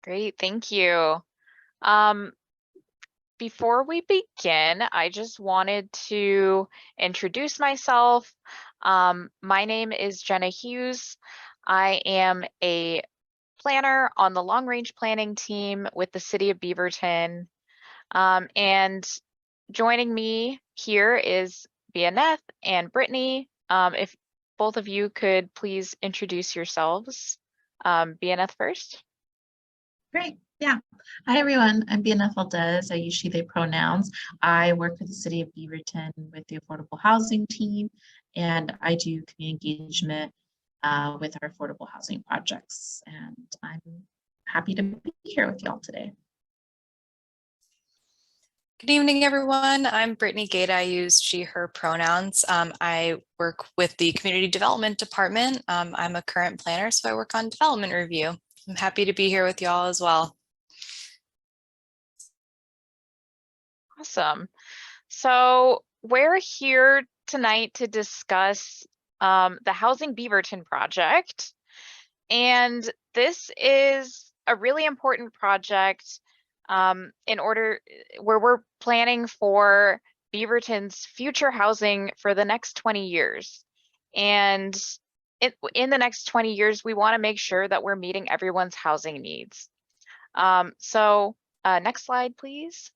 Great, thank you. Um, Before we begin, I just wanted to introduce myself. My name is Jenna Hughes. I am a planner on the long range planning team with the city of Beaverton. And joining me here is Bianeth and Brittany. If both of you could please introduce yourselves. Bianeth first. Great. Yeah. Hi, everyone. I'm Bianeth Valdez. I use she, they pronouns. I work for the city of Beaverton with the affordable housing team, and I do community engagement with our affordable housing projects. And I'm happy to be here with y'all today. Good evening, everyone. I'm Brittany Gate. I use she, her pronouns. I work with the Community Development Department. I'm a current planner, so I work on development review. I'm happy to be here with y'all as well. Awesome. So we're here tonight to discuss the Housing Beaverton project. And this is a really important project where we're planning for Beaverton's future housing for the next 20 years. And in the next 20 years, we want to make sure that we're meeting everyone's housing needs. Next slide, please.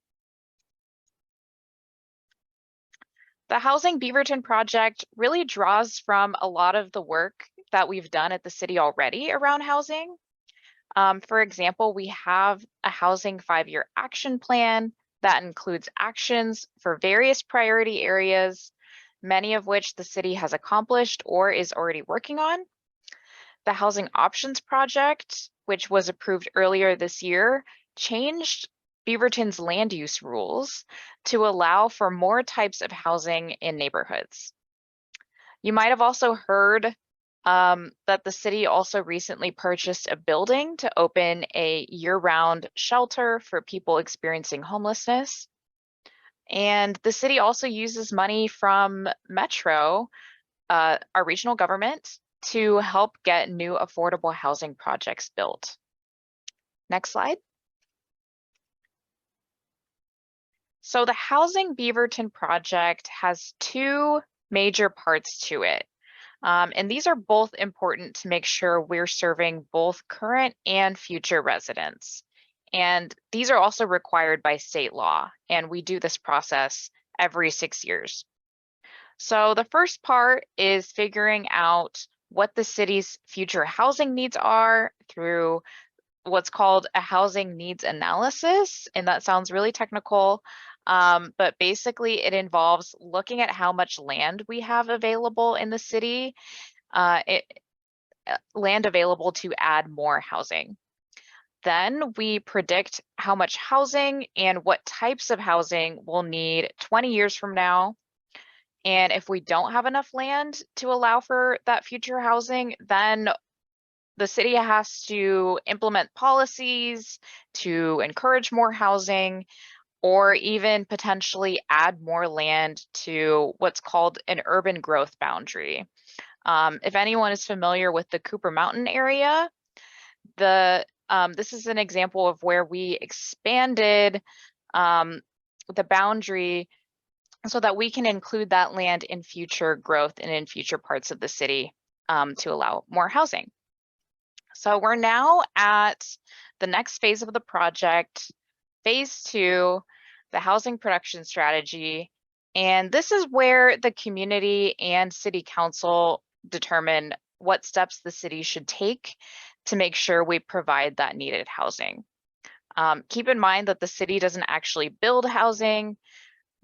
The Housing Beaverton project really draws from a lot of the work that we've done at the city already around housing. For example, we have a housing 5-year action plan that includes actions for various priority areas, many of which the city has accomplished or is already working on. The Housing Options Project, which was approved earlier this year, changed Beaverton's land use rules to allow for more types of housing in neighborhoods. You might have also heard that the city also recently purchased a building to open a year-round shelter for people experiencing homelessness. And the city also uses money from Metro, our regional government, to help get new affordable housing projects built. Next slide. So the Housing Beaverton project has two major parts to it. And these are both important to make sure we're serving both current and future residents. And these are also required by state law, and we do this process every 6 years. So the first part is figuring out what the city's future housing needs are through what's called a housing needs analysis. And that sounds really technical, but basically it involves looking at how much land we have available in the city, land available to add more housing. Then we predict how much housing and what types of housing we'll need 20 years from now. And if we don't have enough land to allow for that future housing, then the city has to implement policies to encourage more housing, or even potentially add more land to what's called an urban growth boundary. If anyone is familiar with the Cooper Mountain area, this is an example of where we expanded the boundary so that we can include that land in future growth and in future parts of the city to allow more housing. So we're now at the next phase of the project, phase 2, the housing production strategy. And this is where the community and city council determine what steps the city should take to make sure we provide that needed housing. Keep in mind that the city doesn't actually build housing.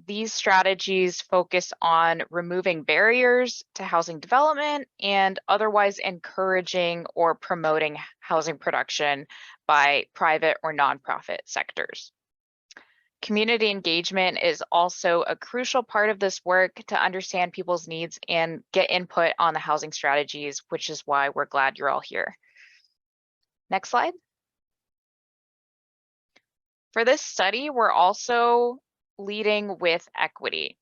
These strategies focus on removing barriers to housing development and otherwise encouraging or promoting housing production by private or nonprofit sectors. Community engagement is also a crucial part of this work to understand people's needs and get input on the housing strategies, which is why we're glad you're all here. Next slide. For this study, we're also leading with equity.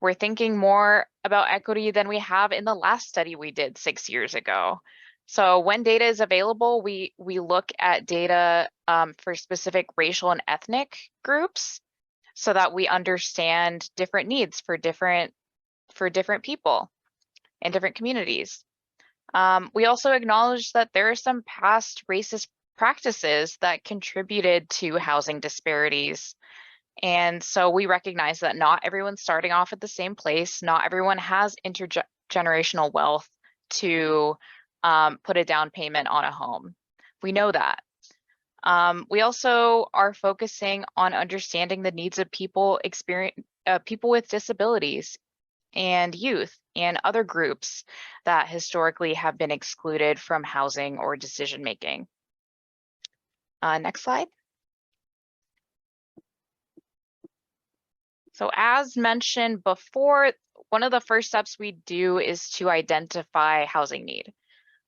We're thinking more about equity than we have in the last study we did 6 years ago. So when data is available, we look at data for specific racial and ethnic groups so that we understand different needs for different people in different communities. We also acknowledge that there are some past racist practices that contributed to housing disparities. And so we recognize that not everyone's starting off at the same place. Not everyone has intergenerational wealth to put a down payment on a home. We know that. We also are focusing on understanding the needs of people with disabilities and youth and other groups that historically have been excluded from housing or decision making. Next slide. So as mentioned before, one of the first steps we do is to identify housing need.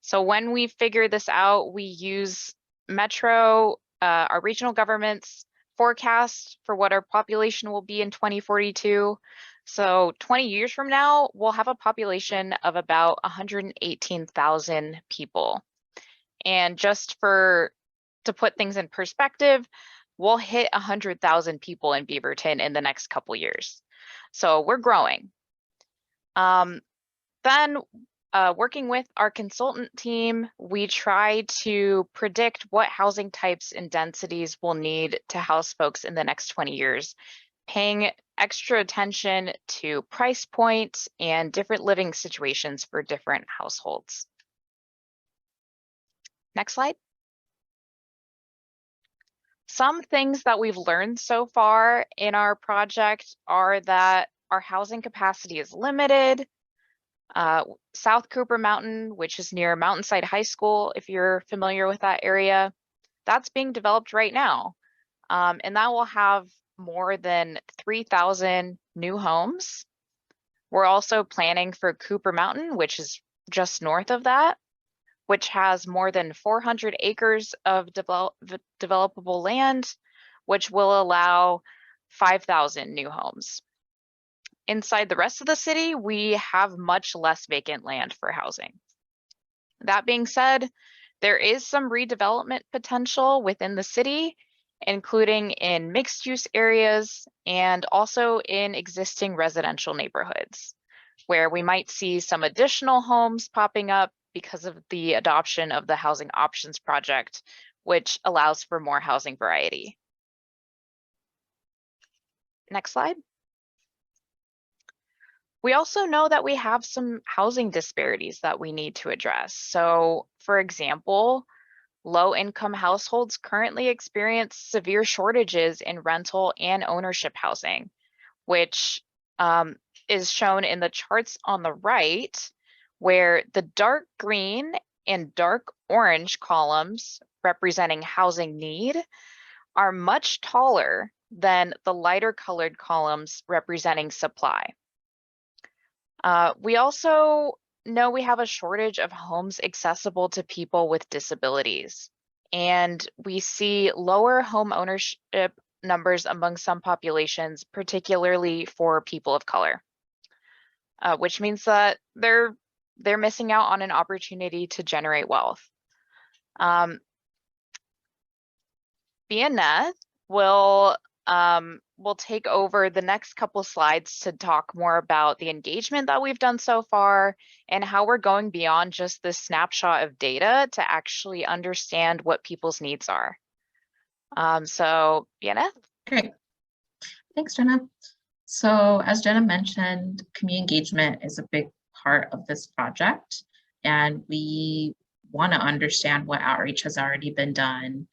So when we figure this out, we use Metro, our regional government's forecast for what our population will be in 2042. So 20 years from now, we'll have a population of about 118,000 people. And just to put things in perspective, we'll hit 100,000 people in Beaverton in the next couple years. So we're growing. Then working with our consultant team, we try to predict what housing types and densities we'll need to house folks in the next 20 years, paying extra attention to price points and different living situations for different households. Next slide. Some things that we've learned so far in our project are that our housing capacity is limited. South Cooper Mountain, which is near Mountainside High School, if you're familiar with that area, that's being developed right now. And that will have more than 3,000 new homes. We're also planning for Cooper Mountain, which is just north of that, which has more than 400 acres of developable land, which will allow 5,000 new homes. Inside the rest of the city, we have much less vacant land for housing. That being said, there is some redevelopment potential within the city, including in mixed-use areas and also in existing residential neighborhoods, where we might see some additional homes popping up because of the adoption of the Housing Options Project, which allows for more housing variety. Next slide. We also know that we have some housing disparities that we need to address. So, for example, low-income households currently experience severe shortages in rental and ownership housing, which is shown in the charts on the right, where the dark green and dark orange columns representing housing need are much taller than the lighter colored columns representing supply. We also know we have a shortage of homes accessible to people with disabilities, and we see lower home ownership numbers among some populations, particularly for people of color, which means that they're missing out on an opportunity to generate wealth. Bianeth will take over the next couple slides to talk more about the engagement that we've done so far and how we're going beyond just this snapshot of data to actually understand what people's needs are. So Bianeth? Great. Thanks, Jenna. So as Jenna mentioned, community engagement is a big part of this project, and we want to understand what outreach has already been done,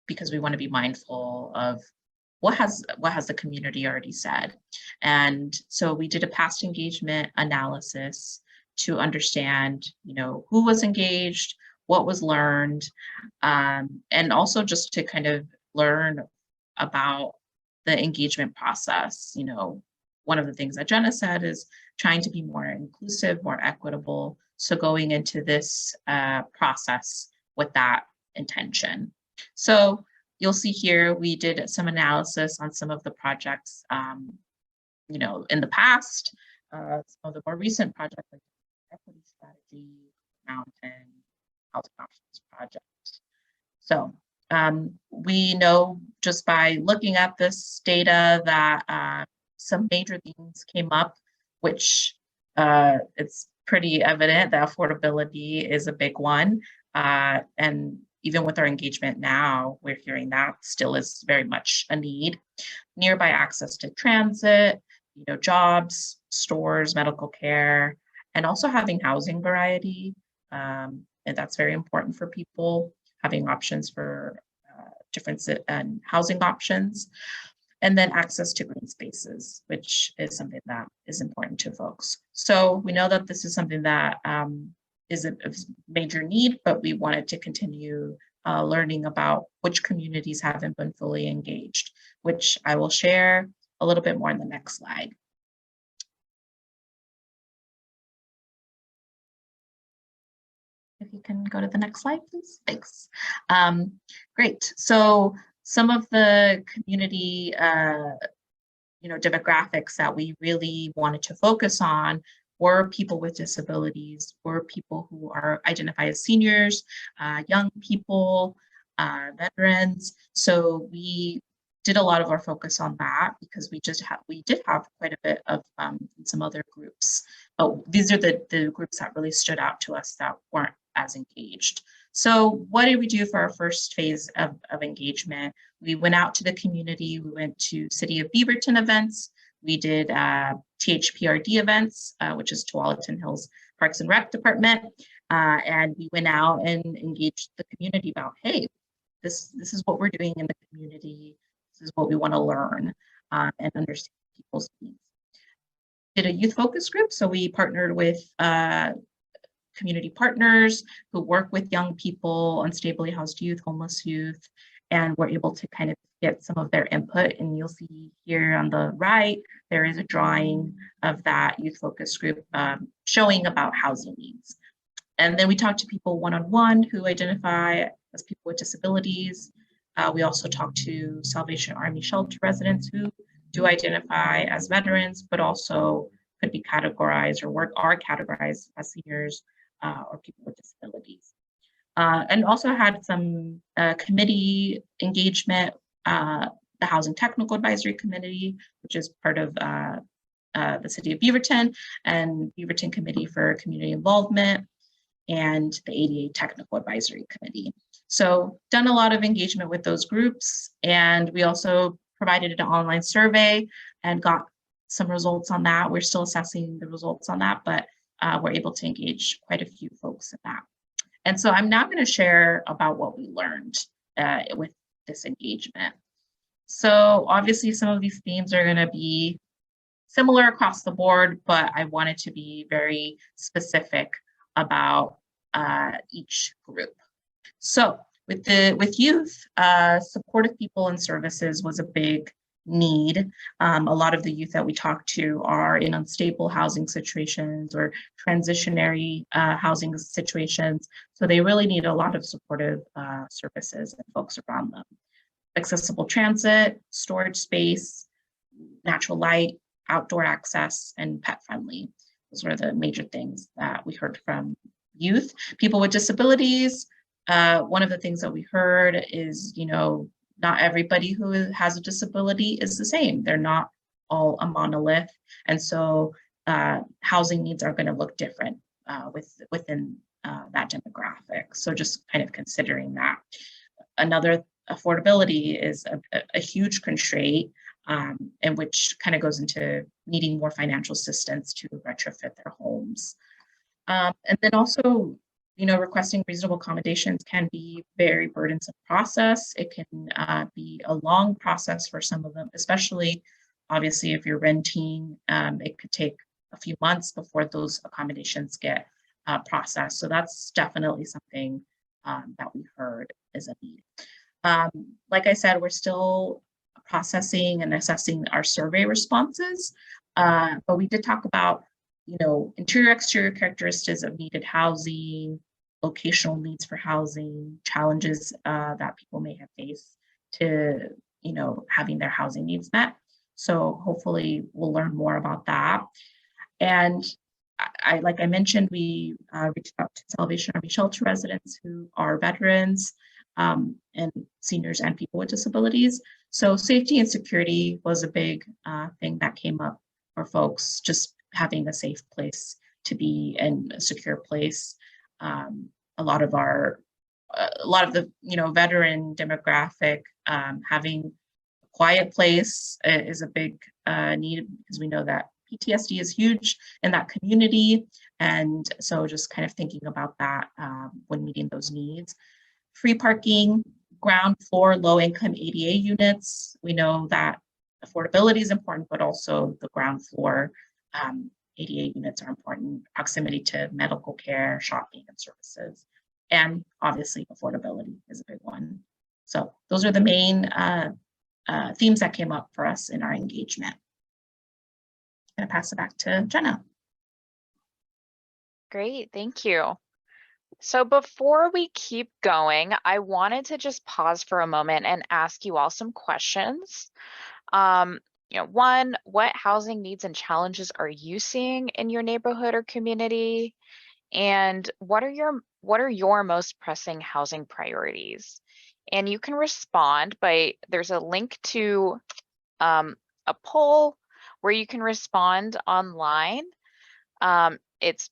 because we want to be mindful of what has the community already said. And so we did a past engagement analysis to understand, who was engaged, what was learned, and also just to kind of learn about the engagement process. One of the things that Jenna said is trying to be more inclusive, more equitable. So going into this process with that intention. So you'll see here, we did some analysis on some of the projects, in the past, some of the more recent projects like equity strategy, Mountain Housing Options Project. So we know just by looking at this data that some major themes came up, which it's pretty evident that affordability is a big one. And even with our engagement now, we're hearing that still is very much a need. Nearby access to transit, jobs, stores, medical care, and also having housing variety. And that's very important for people, having options for different housing options. And then access to green spaces, which is something that is important to folks. So we know that this is something that is a major need, but we wanted to continue learning about which communities haven't been fully engaged, which I will share a little bit more in the next slide. If you can go to the next slide, please. Thanks. Great. So some of the community demographics that we really wanted to focus on were people with disabilities, were people who are identified as seniors, young people, veterans. So we did a lot of our focus on that because we did have quite a bit of some other groups. But these are the groups that really stood out to us that weren't as engaged. So what did we do for our first phase of engagement? We went out to the community. We went to City of Beaverton events. We did THPRD events, which is Tualatin Hills Parks and Rec Department. And we went out and engaged the community about, hey, this is what we're doing in the community. This is what we want to learn and understand people's needs. Did a youth focus group. So we partnered with community partners who work with young people, unstably housed youth, homeless youth, and we're able to kind of get some of their input. And you'll see here on the right, there is a drawing of that youth focus group showing about housing needs. And then we talked to people one-on-one who identify as people with disabilities. We also talked to Salvation Army shelter residents who do identify as veterans, but also could be categorized or are categorized as seniors or people with disabilities. And also had some committee engagement, the Housing Technical Advisory Committee, which is part of the City of Beaverton, and Beaverton Committee for Community Involvement, and the ADA Technical Advisory Committee. So done a lot of engagement with those groups, and we also provided an online survey and got some results on that. We're still assessing the results on that, but we're able to engage quite a few folks in that. And so I'm now going to share about what we learned with this engagement. So obviously some of these themes are going to be similar across the board, but I wanted to be very specific about each group. So with youth, supportive people and services was a big need. A lot of the youth that we talk to are in unstable housing situations or transitionary housing situations. So they really need a lot of supportive services and folks around them. Accessible transit, storage space, natural light, outdoor access, and pet friendly. Those were the major things that we heard from youth. People with disabilities, one of the things that we heard is, not everybody who has a disability is the same. They're not all a monolith. And so housing needs are going to look different within that demographic. So just kind of considering that. Another, affordability is a huge constraint, and which kind of goes into needing more financial assistance to retrofit their homes. And then also, requesting reasonable accommodations can be very burdensome process. It can be a long process for some of them, especially obviously if you're renting, it could take a few months before those accommodations get processed. So that's definitely something that we heard is a need. Like I said, we're still processing and assessing our survey responses, but we did talk about interior exterior characteristics of needed housing, locational needs for housing, challenges that people may have faced to having their housing needs met. So hopefully we'll learn more about that. And like I mentioned, we reached out to Salvation Army shelter residents who are veterans and seniors and people with disabilities. So safety and security was a big thing that came up for folks, just having a safe place to be and a secure place. A lot of the veteran demographic, having a quiet place is a big need, because we know that PTSD is huge in that community. And so just kind of thinking about that when meeting those needs. Free parking, ground floor, low income ADA units. We know that affordability is important, but also the ground floor ADA units are important. Proximity to medical care, shopping and services. And obviously affordability is a big one. So those are the main themes that came up for us in our engagement. I'm going to pass it back to Jenna. Great, thank you. So before we keep going, I wanted to just pause for a moment and ask you all some questions. One, what housing needs and challenges are you seeing in your neighborhood or community? And what are your most pressing housing priorities? And you can respond there's a link to a poll where you can respond online. It's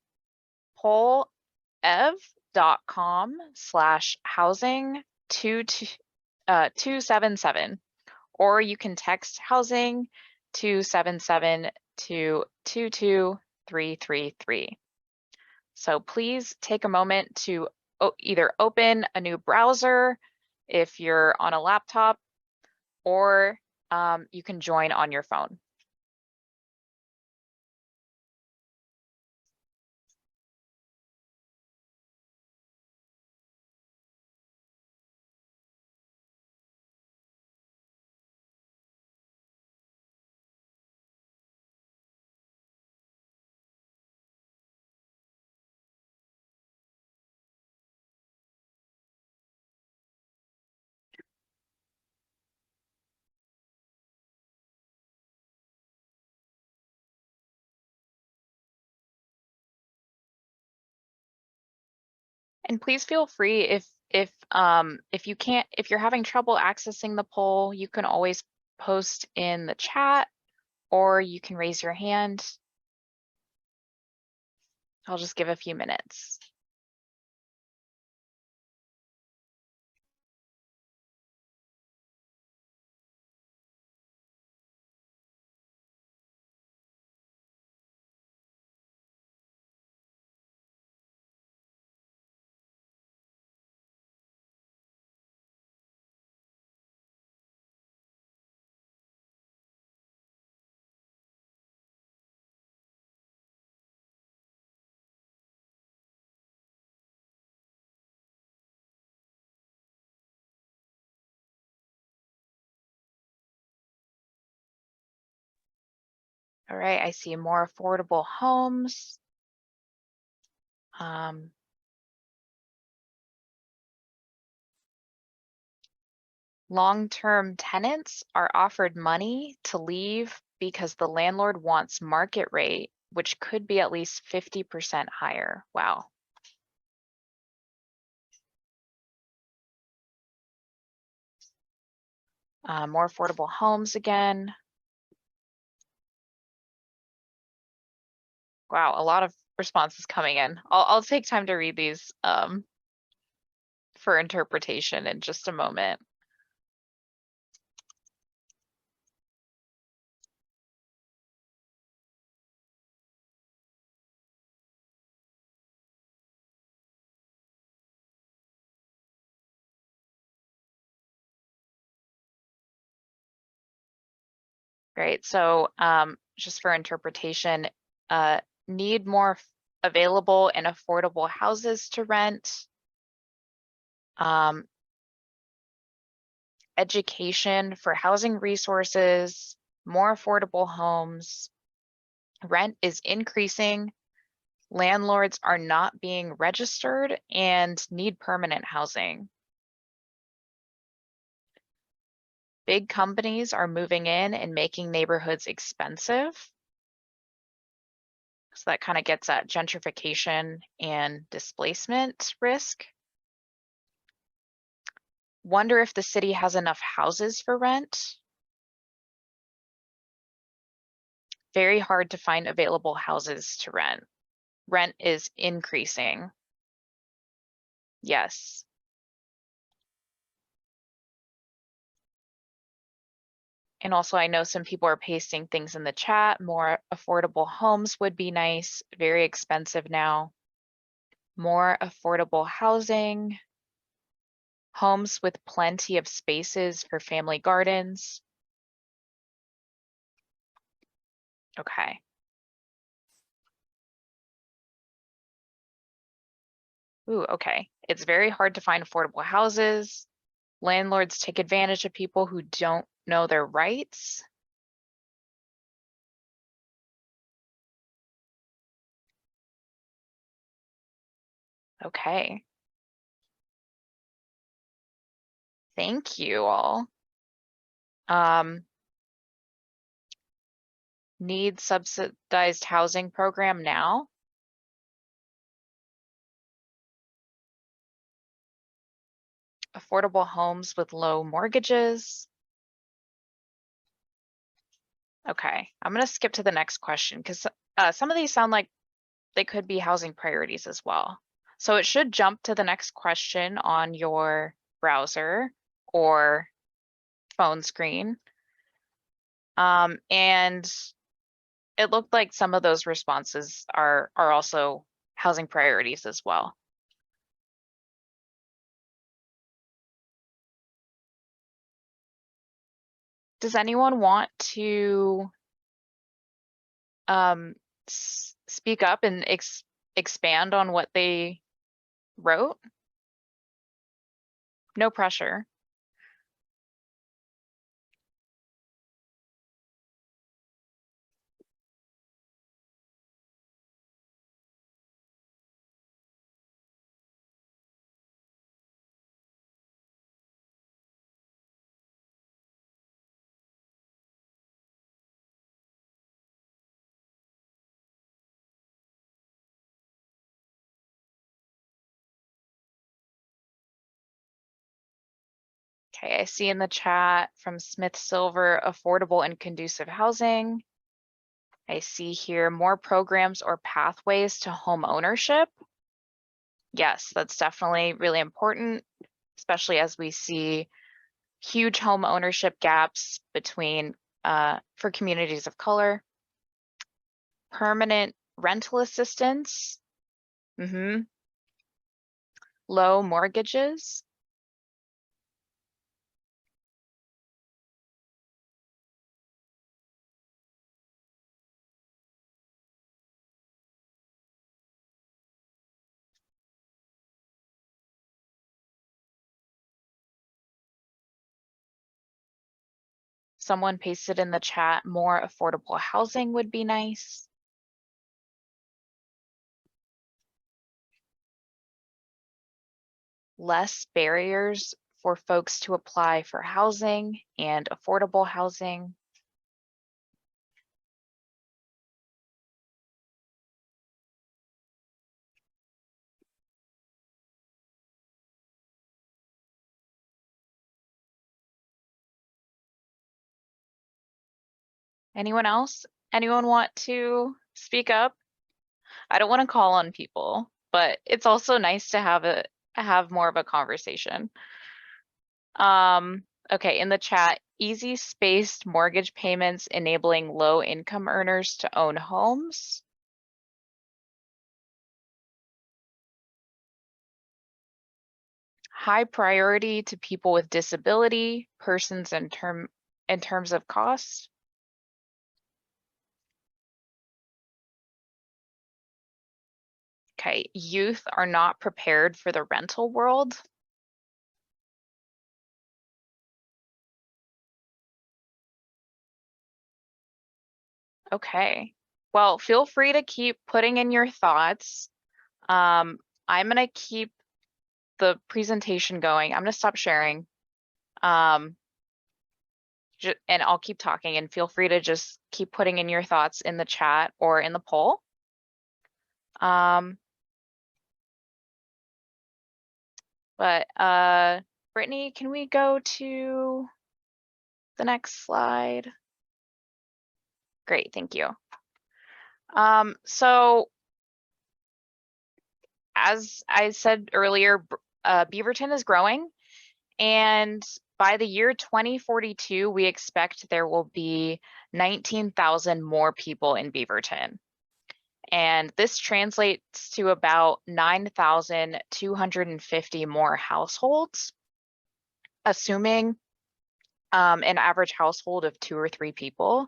pollev.com/housing277, or you can text housing 277 to 22333. So please take a moment to either open a new browser if you're on a laptop, or you can join on your phone. And please feel free, if you're having trouble accessing the poll, you can always post in the chat, or you can raise your hand. I'll just give a few minutes. All right, I see more affordable homes. Long-term tenants are offered money to leave because the landlord wants market rate, which could be at least 50% higher. Wow. More affordable homes again. Wow, a lot of responses coming in. I'll take time to read these for interpretation in just a moment. Great, so just for interpretation, need more available and affordable houses to rent. Education for housing resources, more affordable homes. Rent is increasing. Landlords are not being registered and need permanent housing. Big companies are moving in and making neighborhoods expensive. So that kind of gets at gentrification and displacement risk. Wonder if the city has enough houses for rent. Very hard to find available houses to rent. Rent is increasing. Yes. And also I know some people are pasting things in the chat. More affordable homes would be nice. Very expensive now. More affordable housing. Homes with plenty of spaces for family gardens. Okay. Ooh, okay. It's very hard to find affordable houses. Landlords take advantage of people who don't know their rights. Okay. Thank you all. Need subsidized housing program now. Affordable homes with low mortgages. Okay, I'm gonna skip to the next question because some of these sound like they could be housing priorities as well. So it should jump to the next question on your browser or phone screen. And it looked like some of those responses are also housing priorities as well. Does anyone want to speak up and expand on what they wrote? No pressure. Okay, I see in the chat from Smith Silver, affordable and conducive housing. I see here more programs or pathways to home ownership. Yes, that's definitely really important, especially as we see huge home ownership gaps between for communities of color. Permanent rental assistance. Low mortgages. Someone pasted in the chat, more affordable housing would be nice. Less barriers for folks to apply for housing and affordable housing. Anyone else? Anyone want to speak up? I don't want to call on people, but it's also nice to have more of a conversation. Okay, in the chat, easy spaced mortgage payments enabling low income earners to own homes. High priority to people with disability, persons in terms of cost. Okay, youth are not prepared for the rental world. Okay, well, feel free to keep putting in your thoughts. I'm gonna keep the presentation going. I'm gonna stop sharing. And I'll keep talking, and feel free to just keep putting in your thoughts in the chat or in the poll. Brittany, can we go to the next slide? Great, thank you. So as I said earlier, Beaverton is growing, and by the year 2042, we expect there will be 19,000 more people in Beaverton. And this translates to about 9,250 more households, assuming an average household of 2 or 3 people.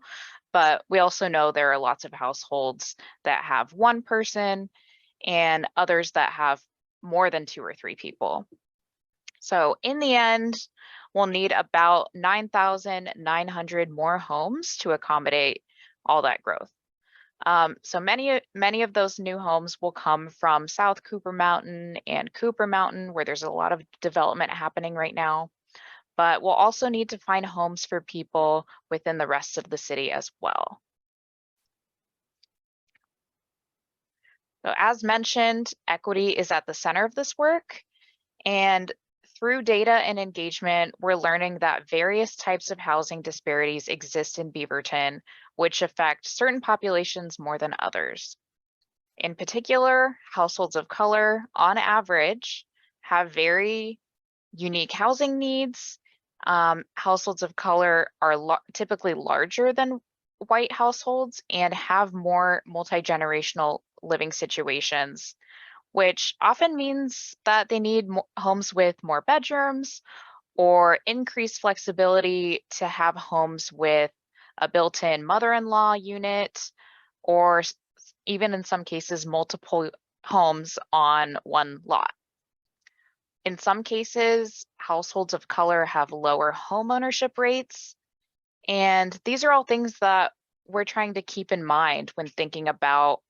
But we also know there are lots of households that have 1 person and others that have more than 2 or 3 people. So in the end, we'll need about 9,900 more homes to accommodate all that growth. So many of those new homes will come from South Cooper Mountain and Cooper Mountain, where there's a lot of development happening right now. But we'll also need to find homes for people within the rest of the city as well. So as mentioned, equity is at the center of this work. And through data and engagement, we're learning that various types of housing disparities exist in Beaverton, which affect certain populations more than others. In particular, households of color, on average, have very unique housing needs. Households of color are typically larger than white households and have more multi-generational living situations, which often means that they need homes with more bedrooms or increased flexibility to have homes with a built-in mother-in-law unit, or even in some cases, multiple homes on one lot. In some cases, households of color have lower home ownership rates. And these are all things that we're trying to keep in mind when thinking about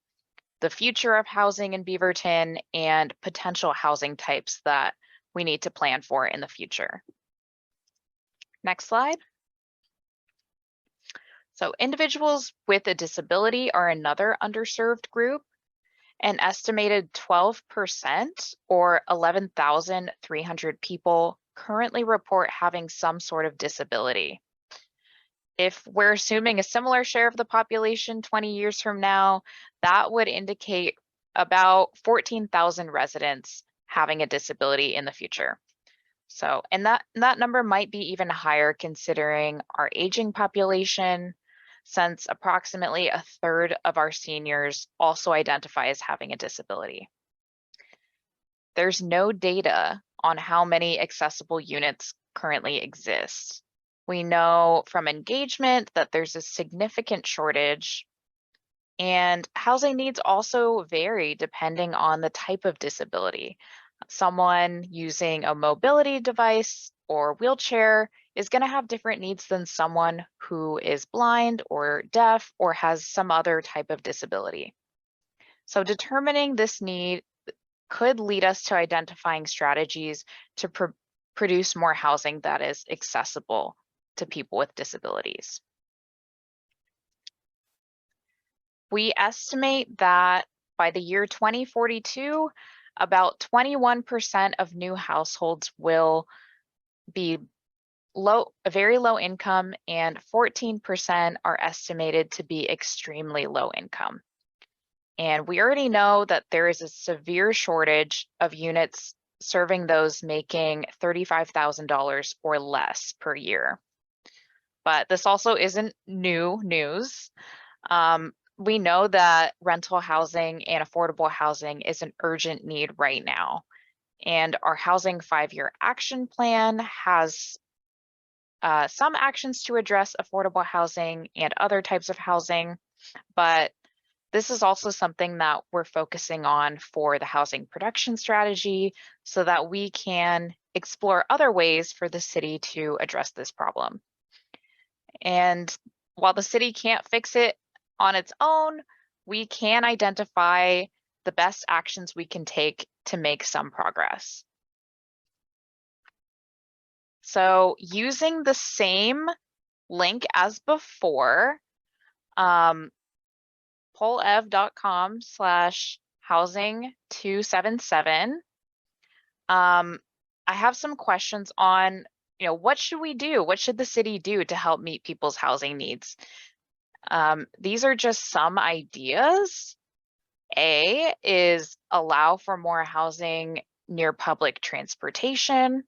the future of housing in Beaverton and potential housing types that we need to plan for in the future. Next slide. So individuals with a disability are another underserved group. An estimated 12% or 11,300 people currently report having some sort of disability. If we're assuming a similar share of the population 20 years from now, that would indicate about 14,000 residents having a disability in the future. So, and that number might be even higher considering our aging population, since approximately a third of our seniors also identify as having a disability. There's no data on how many accessible units currently exist. We know from engagement that there's a significant shortage, and housing needs also vary depending on the type of disability. Someone using a mobility device or wheelchair is going to have different needs than someone who is blind or deaf or has some other type of disability. So determining this need could lead us to identifying strategies to produce more housing that is accessible to people with disabilities. We estimate that by the year 2042, about 21% of new households will be very low income, and 14% are estimated to be extremely low income. And we already know that there is a severe shortage of units serving those making $35,000 or less per year. But this also isn't new news. We know that rental housing and affordable housing is an urgent need right now. And our Housing 5-Year Action Plan has some actions to address affordable housing and other types of housing, but this is also something that we're focusing on for the housing production strategy so that we can explore other ways for the city to address this problem. And while the city can't fix it on its own, we can identify the best actions we can take to make some progress. So using the same link as before, polev.com/housing Housing 277. I have some questions on, what should we do? What should the city do to help meet people's housing needs? These are just some ideas. A is allow for more housing near public transportation.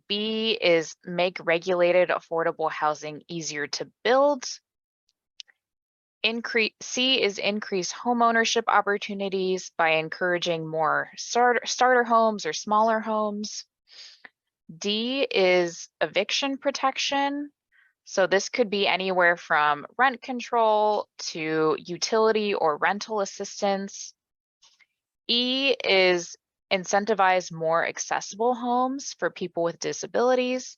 B is make regulated affordable housing easier to build. C is increase home ownership opportunities by encouraging more starter homes or smaller homes. D is eviction protection. So this could be anywhere from rent control to utility or rental assistance. E is incentivize more accessible homes for people with disabilities.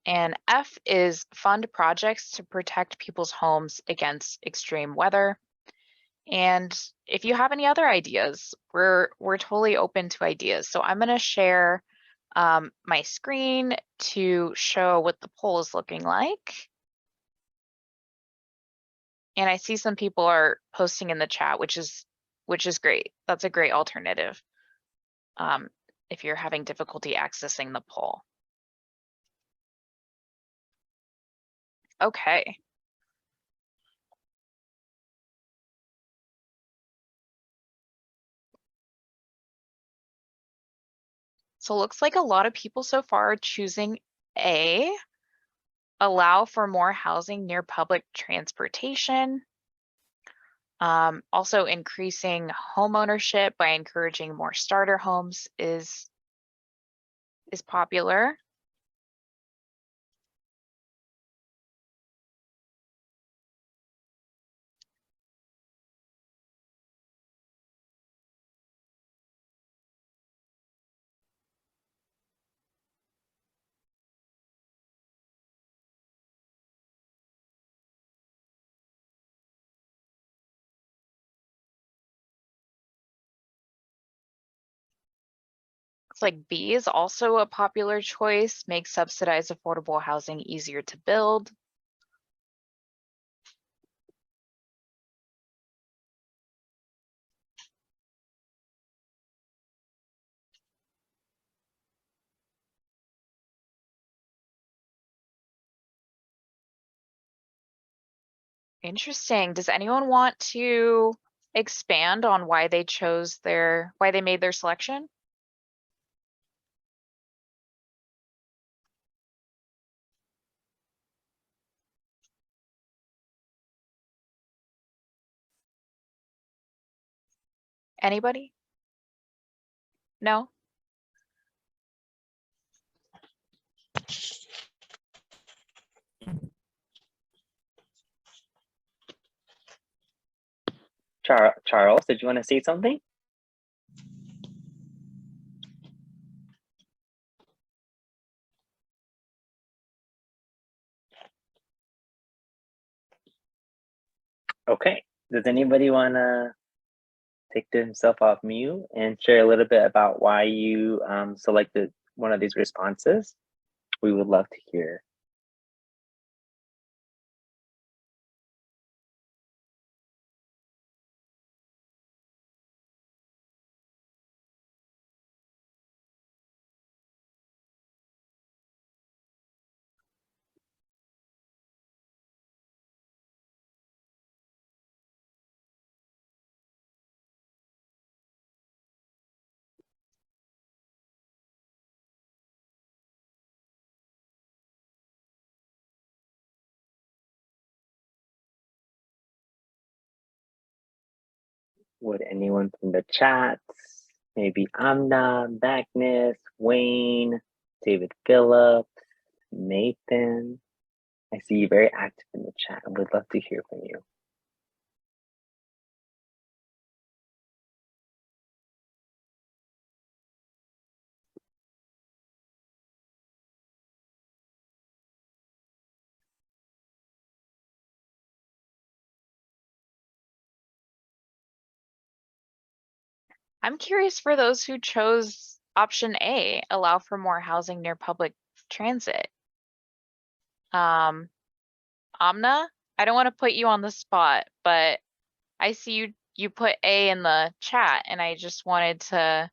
And F is fund projects to protect people's homes against extreme weather. And if you have any other ideas, we're totally open to ideas. So I'm going to share my screen to show what the poll is looking like. And I see some people are posting in the chat, which is great. That's a great alternative if you're having difficulty accessing the poll. Okay. So it looks like a lot of people so far are choosing A, allow for more housing near public transportation. Also increasing home ownership by encouraging more starter homes is popular. Looks like B is also a popular choice, make subsidized affordable housing easier to build. Interesting. Does anyone want to expand on why they made their selection? Anybody? No? Charles, did you want to say something? Okay. Does anybody want to take themselves off mute and share a little bit about why you selected one of these responses? We would love to hear. Would anyone from the chats, maybe Amna, Magnus, Wayne, David Phillips, Nathan? I see you very active in the chat. I would love to hear from you. I'm curious for those who chose option A, allow for more housing near public transit. Amna, I don't want to put you on the spot, but I see you you put A in the chat, and I just wanted to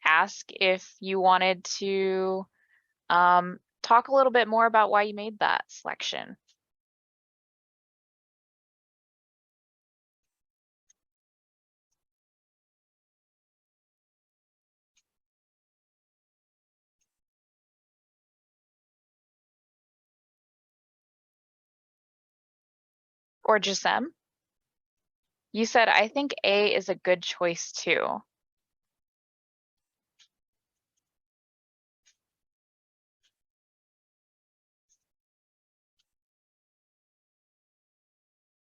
ask if you wanted to talk a little bit more about why you made that selection. Or just them? You said, I think A is a good choice too.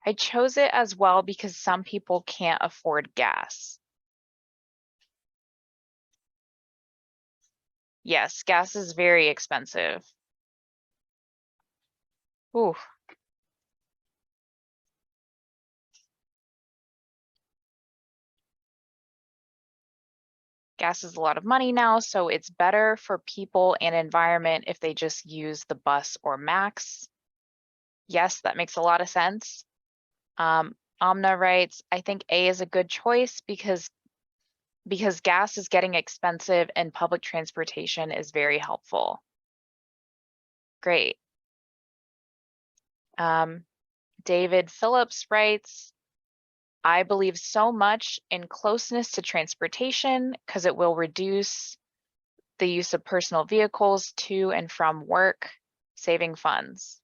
I chose it as well because some people can't afford gas. Yes, gas is very expensive. Ooh. Gas is a lot of money now, so it's better for people and environment if they just use the bus or Max. Yes, that makes a lot of sense. Amna writes, I think A is a good choice because gas is getting expensive and public transportation is very helpful. Great. David Phillips writes, I believe so much in closeness to transportation because it will reduce the use of personal vehicles to and from work, saving funds.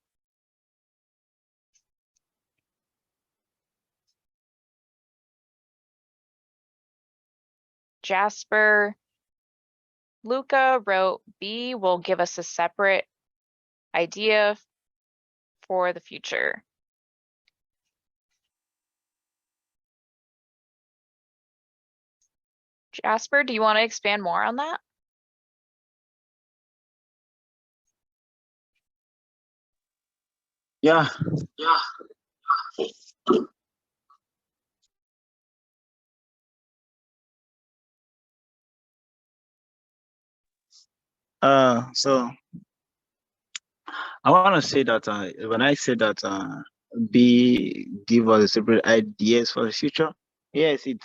Jasper Luca wrote, B will give us a separate idea for the future. Jasper, do you want to expand more on that? Yeah. So I want to say that when I say that B give us separate ideas for the future, yes, it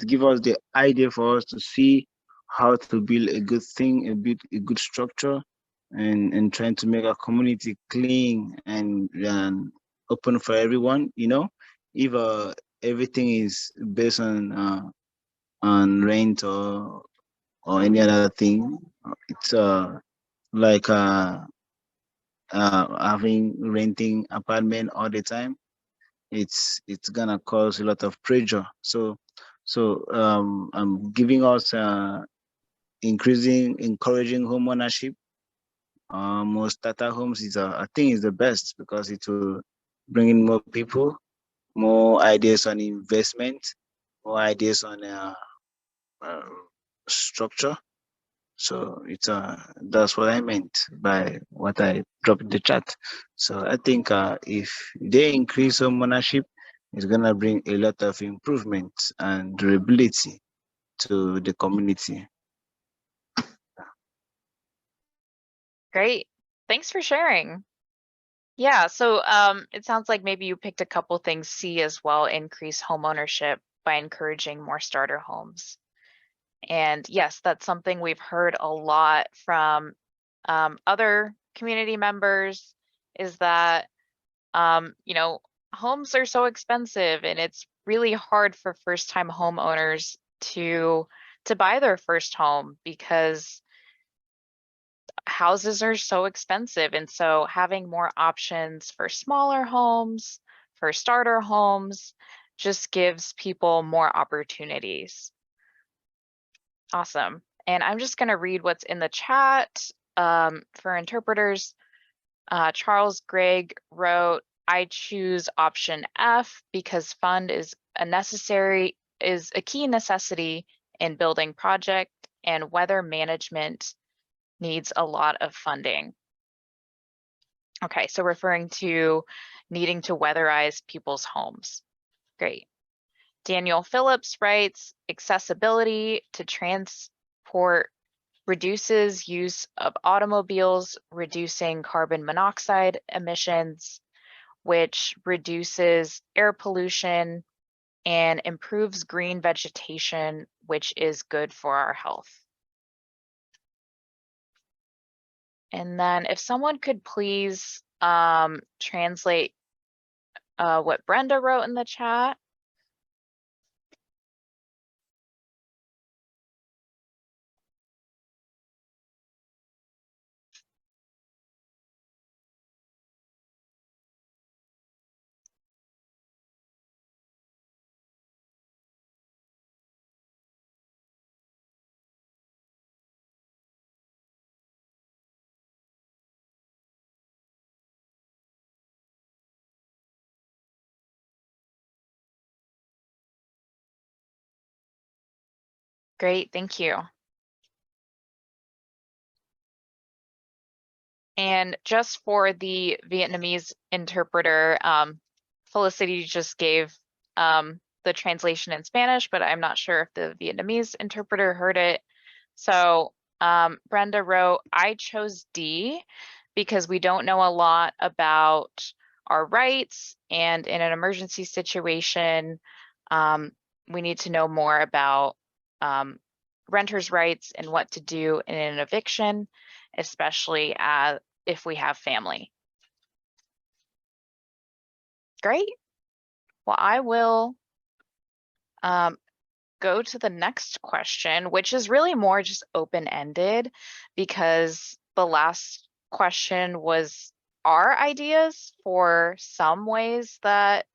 give us the idea for us to see how to build a good thing, a good structure, and trying to make our community clean and open for everyone. You know, if everything is based on rent or any other thing, it's like having renting apartment all the time, it's gonna cause a lot of pressure. So giving us encouraging home ownership, more starter homes is I think is the best because it will bring in more people, more ideas on investment, more ideas on uh, structure. So it's that's what I meant by what I dropped in the chat. So I think if they increase home ownership, it's gonna bring a lot of improvement and durability to the community. Great. Thanks for sharing. Yeah, so it sounds like maybe you picked a couple things. C as well, increase home ownership by encouraging more starter homes. And yes, that's something we've heard a lot from other community members is that, you know, homes are so expensive and it's really hard for first-time homeowners to buy their first home because houses are so expensive. And so having more options for smaller homes, for starter homes, just gives people more opportunities. Awesome. And I'm just going to read what's in the chat for interpreters. Charles Gregg wrote, I choose option F because fund is a key necessity in building project and weather management needs a lot of funding. Okay, so referring to needing to weatherize people's homes. Great. Daniel Phillips writes, accessibility to transport reduces use of automobiles, reducing carbon monoxide emissions, which reduces air pollution and improves green vegetation, which is good for our health. And then if someone could please translate what Brenda wrote in the chat. Great, thank you. And just for the Vietnamese interpreter, Felicity just gave the translation in Spanish, but I'm not sure if the Vietnamese interpreter heard it. So Brenda wrote, I chose D because we don't know a lot about our rights, and in an emergency situation, we need to know more about renters' rights and what to do in an eviction, especially if we have family. Great. Well, I will go to the next question, which is really more just open-ended, because the last question was our ideas for some ways that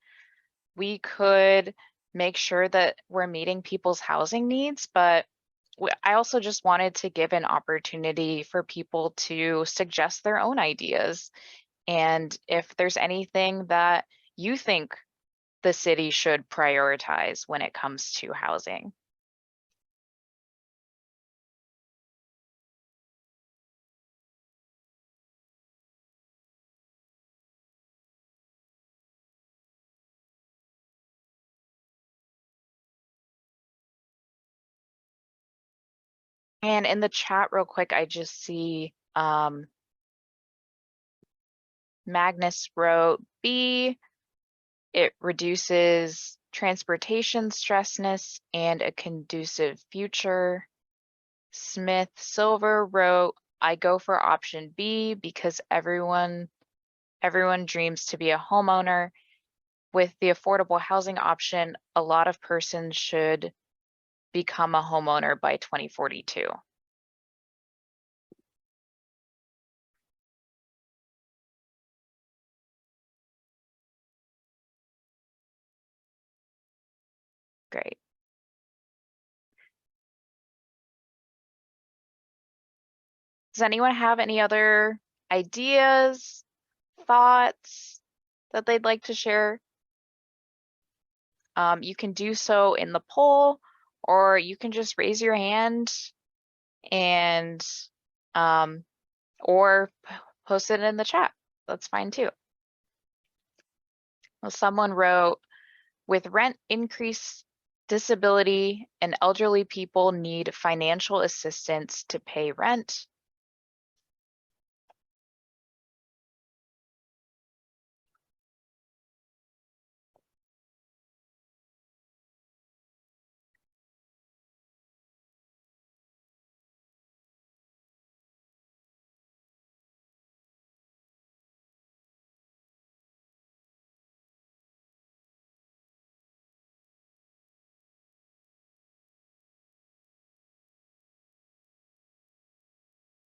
we could make sure that we're meeting people's housing needs. But I also just wanted to give an opportunity for people to suggest their own ideas. And if there's anything that you think the city should prioritize when it comes to housing. And in the chat real quick, I just see Magnus wrote B, it reduces transportation stressness and a conducive future. Smith Silver wrote, I go for option B because everyone dreams to be a homeowner. With the affordable housing option, a lot of persons should become a homeowner by 2042. Great. Does anyone have any other ideas, thoughts that they'd like to share? You can do so in the poll, or you can just raise your hand and or post it in the chat. That's fine too. Well, someone wrote, with rent increase, disability and elderly people need financial assistance to pay rent.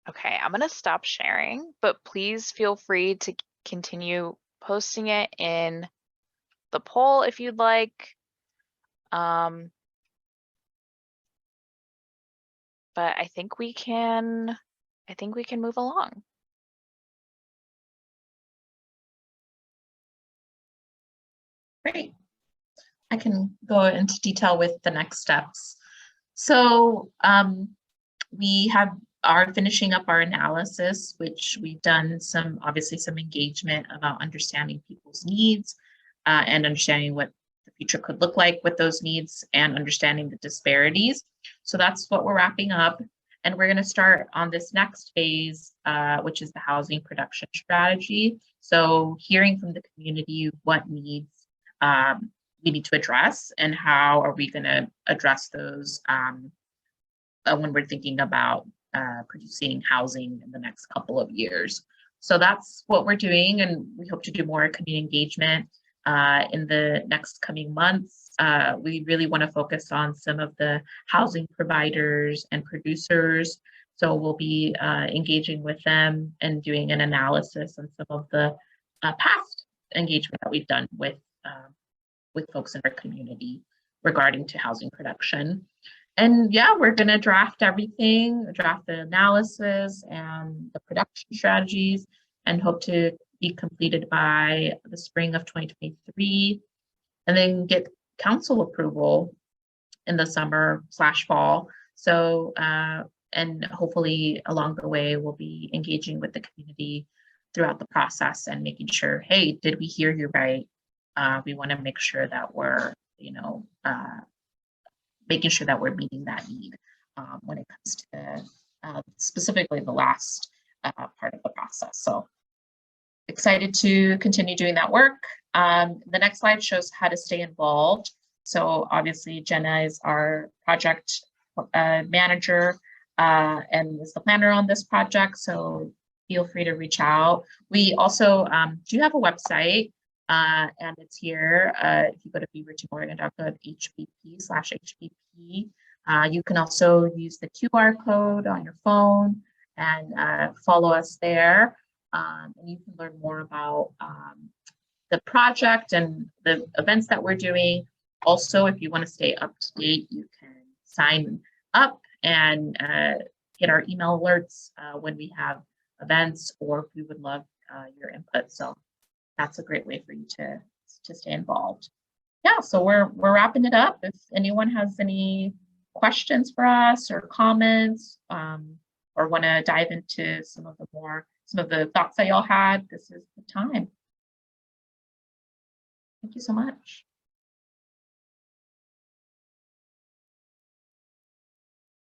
Okay, I'm gonna stop sharing, but please feel free to continue posting it in the poll if you'd like. But I think we can move along. Great. I can go into detail with the next steps. So we are finishing up our analysis, which we've done obviously some engagement about understanding people's needs and understanding what the future could look like with those needs and understanding the disparities. So that's what we're wrapping up. And we're going to start on this next phase, which is the housing production strategy. So hearing from the community what needs we need to address, and how are we going to address those when we're thinking about producing housing in the next couple of years. So that's what we're doing, and we hope to do more community engagement in the next coming months. We really want to focus on some of the housing providers and producers. So we'll be engaging with them and doing an analysis on some of the past engagement that we've done with folks in our community regarding to housing production. And yeah, we're going to draft everything, draft the analysis and the production strategies, and hope to be completed by the spring of 2023, and then get council approval in the summer/fall. So, and hopefully along the way, we'll be engaging with the community throughout the process and making sure, hey, did we hear you right? We want to make sure that we're, making sure that we're meeting that need when it comes to specifically the last part of the process. So excited to continue doing that work. The next slide shows how to stay involved. So obviously Jenna is our project manager and is the planner on this project. So feel free to reach out. We also do have a website. And it's here. If you go to beavertonoregon.gov/HBP, you can also use the QR code on your phone and follow us there. And you can learn more about the project and the events that we're doing. Also, if you want to stay up to date, you can sign up and get our email alerts when we have events, or we would love your input. So that's a great way for you to stay involved. Yeah, so we're wrapping it up. If anyone has any questions for us or comments, or want to dive into some of the thoughts that y'all had, this is the time. Thank you so much.